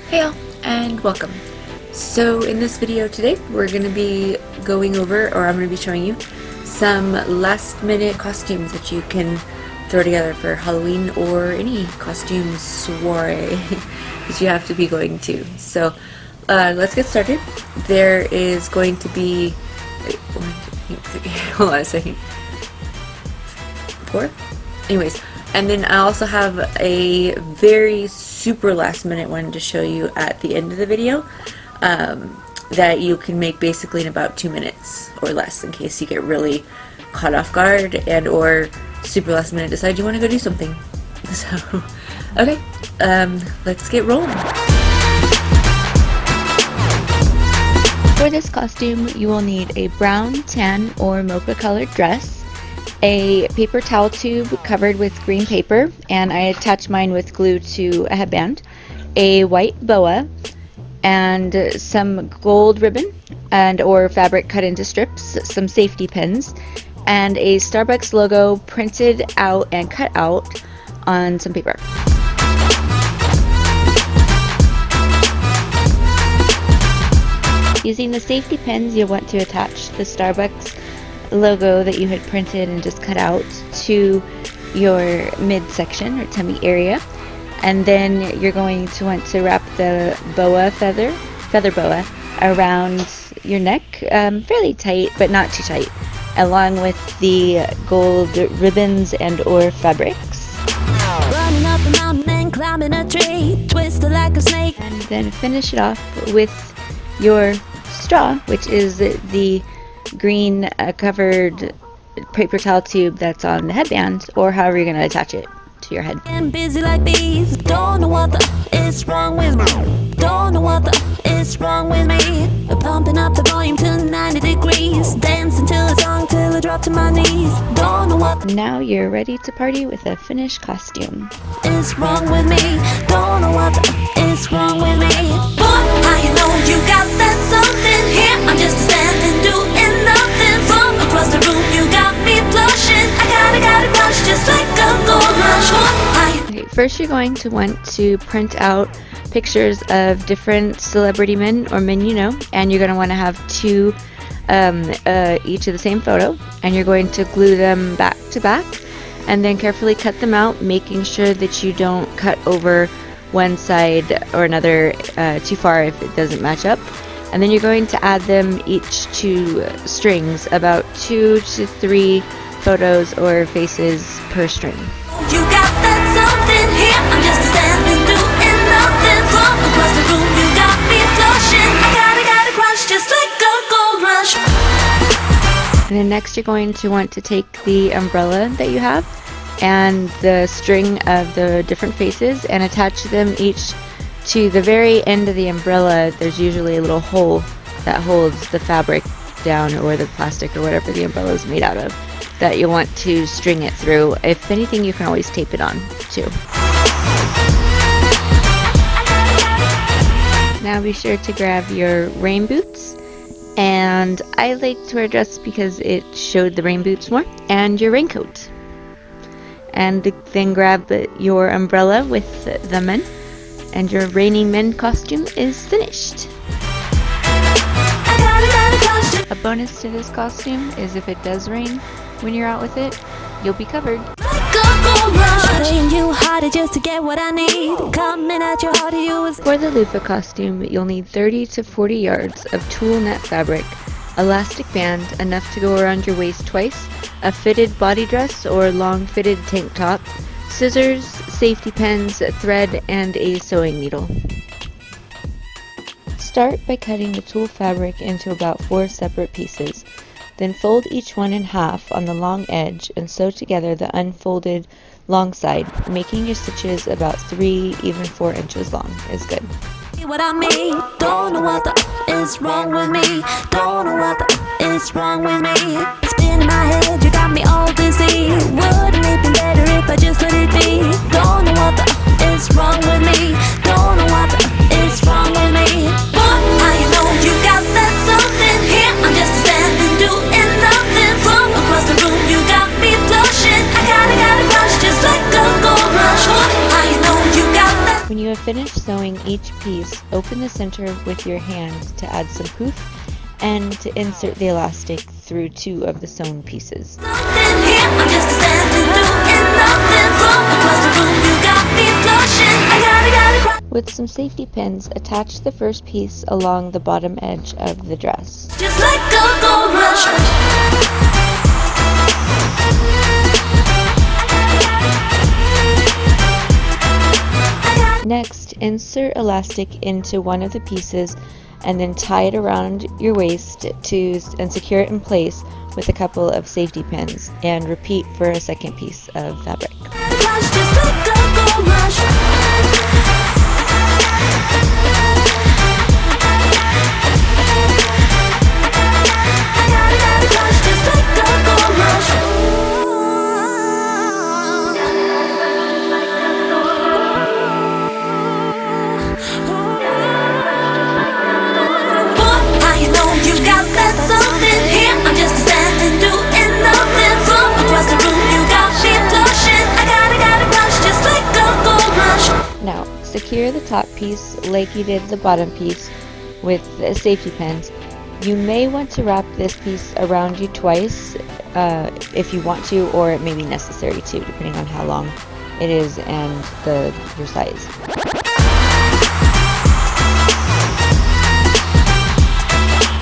Hey y'all, and welcome. So in this video today, we're going to be going over, or I'm going to be showing you, some last minute costumes that you can throw together for Halloween or any costume soiree that you have to be going to. So let's get started. There is going to be, wait, 1, 2, 3, hold on a second, 4? Anyways, and then I also have a very super last minute one to show you at the end of the video that you can make basically in about 2 minutes or less in case you get really caught off guard and or super last minute decide you want to go do something. So, okay, let's get rolling. For this costume, you will need a brown, tan, or mocha colored dress, a paper towel tube covered with green paper, and I attach mine with glue to a headband, a white boa, and some gold ribbon and or fabric cut into strips, some safety pins, and a Starbucks logo printed out and cut out on some paper. Using the safety pins, you'll want to attach the Starbucks logo that you had printed and just cut out to your midsection or tummy area, and then you're going to want to wrap the boa feather boa around your neck, fairly tight but not too tight, along with the gold ribbons and or fabrics. Running up a mountain and climbing a tree, twisted like a snake. And then finish it off with your straw, which is the green covered paper towel tube that's on the headband, or however you're going to attach it to your head. I'm busy like bees, don't know what is wrong with me. Don't know what is wrong with me. Pumping up the volume to 90 degrees, dancing to a song till I drop to my knees. Don't know what Now you're ready to party with a finished costume. is wrong with me. Don't know what is wrong with me. Boy, how you know you got that something here? I'm just standing doing nothing. From across the room you got me blushing. I got a crush just like a gold rush. Okay, first you're going to want to print out pictures of different celebrity men or men you know, and you're going to want to have two each of the same photo, and you're going to glue them back to back and then carefully cut them out, making sure that you don't cut over one side or another too far if it doesn't match up. And then you're going to add them each to strings, about 2 to 3 photos or faces per string. You got that something here. I'm just standing doing nothing. From across the room you got me blushing. I got a crush just like a gold rush. And then next you're going to want to take the umbrella that you have and the string of the different faces and attach them each to the very end of the umbrella. There's usually a little hole that holds the fabric down, or the plastic or whatever the umbrella is made out of, that you'll want to string it through. If anything, you can always tape it on too. Now be sure to grab your rain boots, and I like to wear a dress because it showed the rain boots more, and your raincoat. And then grab your umbrella with the men, and your raining men costume is finished. A bonus to this costume is if it does rain when you're out with it, you'll be covered. Playing you harder just to get what I need. Coming at you harder, you was. For the loofah costume, you'll need 30 to 40 yards of tulle net fabric, elastic band enough to go around your waist twice, a fitted body dress or long fitted tank top, scissors, safety pins, thread, and a sewing needle. Start by cutting the tulle fabric into about 4 separate pieces. Then fold each one in half on the long edge and sew together the unfolded long side, making your stitches about 3, even 4 inches long is good. What I mean, don't know what is wrong with me. Don't know what is wrong with me. It's been in my head, you got me all dizzy. Wouldn't it be better if I just let it be? Don't know what is wrong with me. Don't know what is wrong with me. Boy, how you know you got that something here? I'm just standing doing nothing. From across the room you got me blushing. I got a crush just like a gold rush. Boy, how you know you got that. When you have finished sewing sewing each piece, open the center with your hand to add some poof and to insert the elastic through 2 of the sewn pieces. With some safety pins, attach the first piece along the bottom edge of the dress. Just like a gold rush. Next, insert elastic into one of the pieces and then tie it around your waist and secure it in place with a couple of safety pins, and repeat for a second piece of fabric. Just like a gold rush. Now, secure the top piece like you did the bottom piece with safety pins. You may want to wrap this piece around you twice if you want to, or it may be necessary to, depending on how long it is and your size.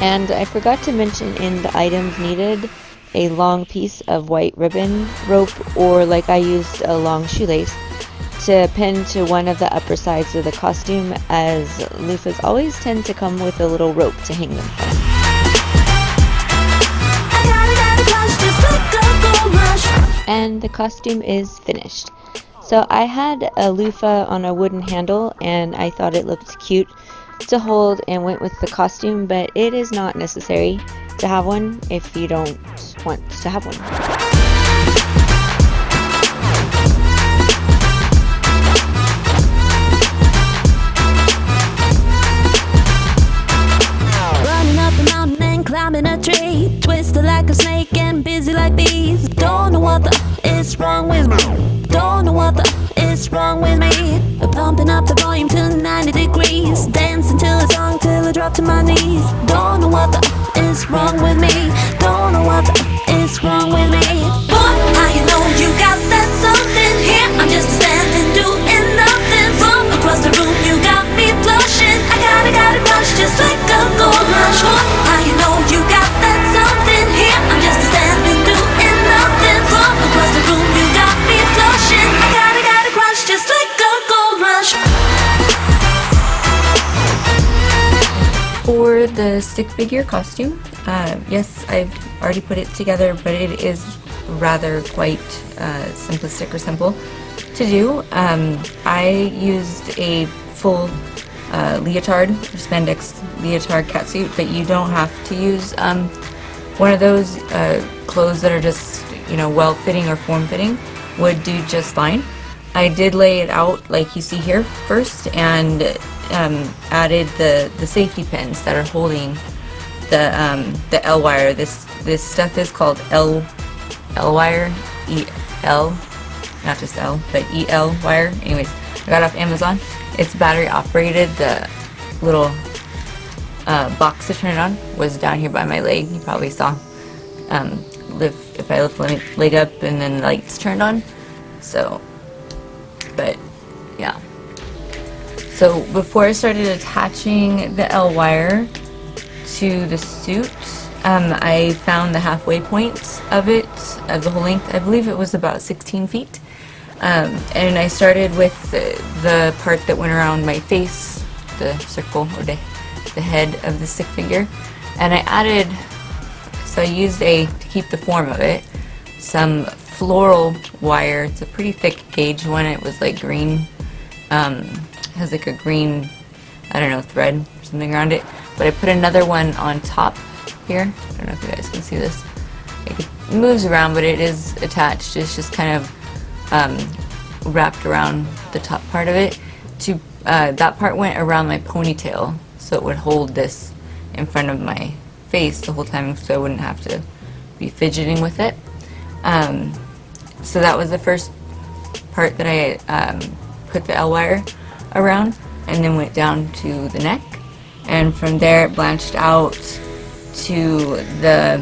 And I forgot to mention in the items needed a long piece of white ribbon, rope, or like I used a long shoelace to pin to one of the upper sides of the costume, as loofahs always tend to come with a little rope to hang them from. And the costume is finished. So I had a loofah on a wooden handle and I thought it looked cute to hold and went with the costume, but it is not necessary to have one if you don't want to have one. Climbing a tree, twisted like a snake and busy like bees. Don't know what the is wrong with me. Don't know what the is wrong with me. Pumping up the volume to 90 degrees, dancing to a song till I drop to my knees. Don't know what the is wrong with me. Don't know what the is wrong with me. Boy, how you know you got that something here? I'm just standing doing nothing wrong. Across the room you got me blushing. I got a crush just like a gold rush. Boy, how you know you got that something here? I'm just standing doing nothing wrong. Across the room you got me blushing. I got a crush just like a gold rush. For the stick figure costume, yes, I've already put it together, but it is rather quite simplistic or simple to do. I used a full leotard, or spandex leotard catsuit, but you don't have to use one of those clothes that are just, well-fitting or form-fitting. Would do just fine. I did lay it out like you see here first, and added the safety pins that are holding the L wire. This stuff is called L wire, EL, not just L, but EL wire. Anyways, I got it off Amazon. It's battery operated. The little box to turn it on was down here by my leg. You probably saw. If I lift the leg up and then the lights turned on. So, but yeah. So before I started attaching the L wire to the suit, I found the halfway point of the whole length. I believe it was about 16 feet. And I started with the part that went around my face, the circle, or the head of the stick figure. And I added, so I used to keep the form of it, some floral wire. It's a pretty thick gauge one. It was like green, has like a green, I don't know, thread or something around it. But I put another one on top here. I don't know if you guys can see this. It moves around, but it is attached. It's just kind of wrapped around the top part of it. That part went around my ponytail, so it would hold this in front of my face the whole time, so I wouldn't have to be fidgeting with it. So that was the first part that I put the L wire around, and then went down to the neck, and from there it blanched out to the,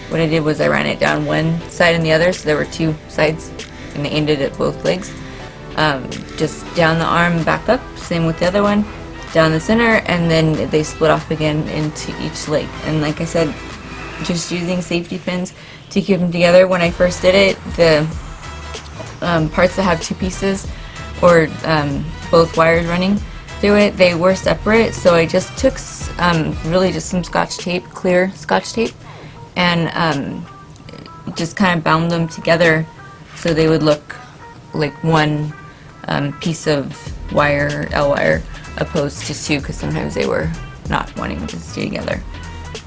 what I did was I ran it down one side and the other, so there were two sides and they ended at both legs. Just down the arm, back up, same with the other one, down the center, and then they split off again into each leg. And like I said, just using safety pins to keep them together. When I first did it, the parts that have two pieces or both wires running through it, they were separate, so I just took really just some scotch tape, clear scotch tape, and just kind of bound them together so they would look like one piece of wire, L wire, opposed to two, because sometimes they were not wanting to stay together.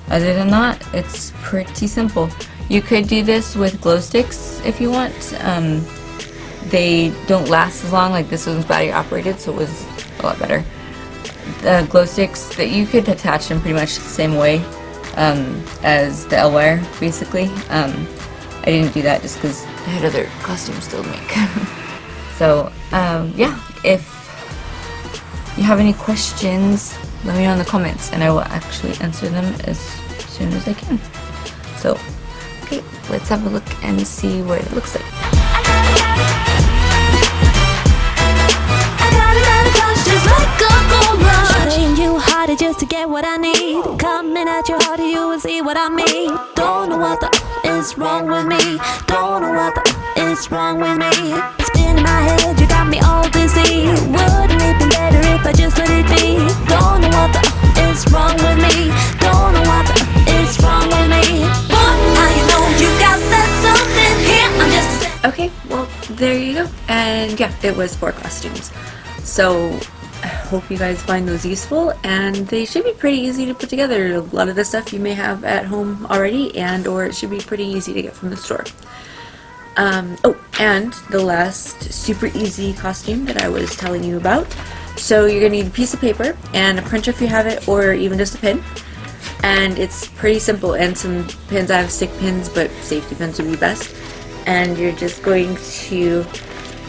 Other than that, it's pretty simple. You could do this with glow sticks if you want. They don't last as long. Like this one's battery operated, so it was a lot better. The glow sticks that you could attach them pretty much the same way as the L wire, basically. I didn't do that just because I had other costumes still to make. So yeah, if you have any questions, let me know in the comments and I will actually answer them as soon as I can. So, okay, let's have a look and see what it looks like. You harder just to get what I need. Coming at you harder, you will see what I mean. Don't know what the is wrong with me. Don't know what the is wrong with me. It's been in my head, you got me all dizzy. Wouldn't it be better if I just let it be? Don't know what the is wrong with me. Don't know what the is wrong with me. But now you know you got that something here. I'm just Okay, well, there you go. And yeah, it was 4 costumes. So I hope you guys find those useful, and they should be pretty easy to put together. A lot of the stuff you may have at home already, and or it should be pretty easy to get from the store. Oh, and the last super easy costume that I was telling you about. So you're going to need a piece of paper and a printer if you have it, or even just a pen. And it's pretty simple, and some pins. I have stick pins, but safety pins would be best. And you're just going to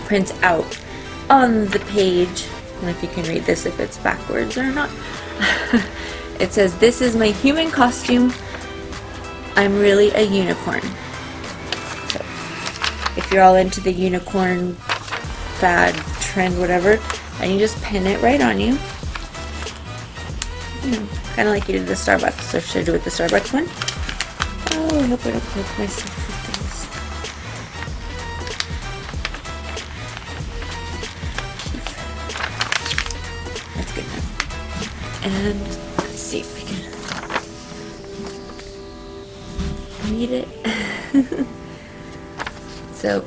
print out on the page, I don't know if you can read this if it's backwards or not. It says, "This is my human costume. I'm really a unicorn." So, if you're all into the unicorn fad, trend, whatever, then you just pin it right on you. You know, kind of like you did the Starbucks. So should I do it with the Starbucks one? Oh, I hope I don't poke myself with this. That's good now. And let's see if we can read it. So,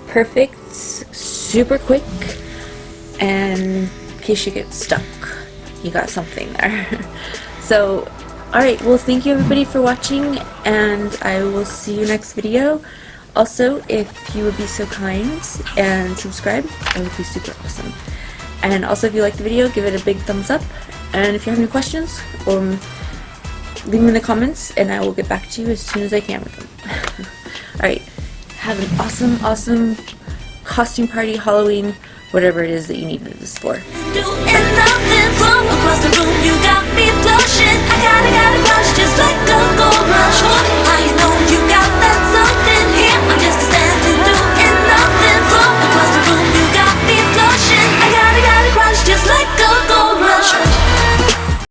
perfect, super quick, and in case you get stuck, you got something there. So, alright, well, thank you everybody for watching, and I will see you next video. Also, if you would be so kind and subscribe, that would be super awesome. And also, if you like the video, give it a big thumbs up. And if you have any questions, leave them in the comments, and I will get back to you as soon as I can with them. Alright, have an awesome, awesome costume party, Halloween, whatever it is that you need this for. doing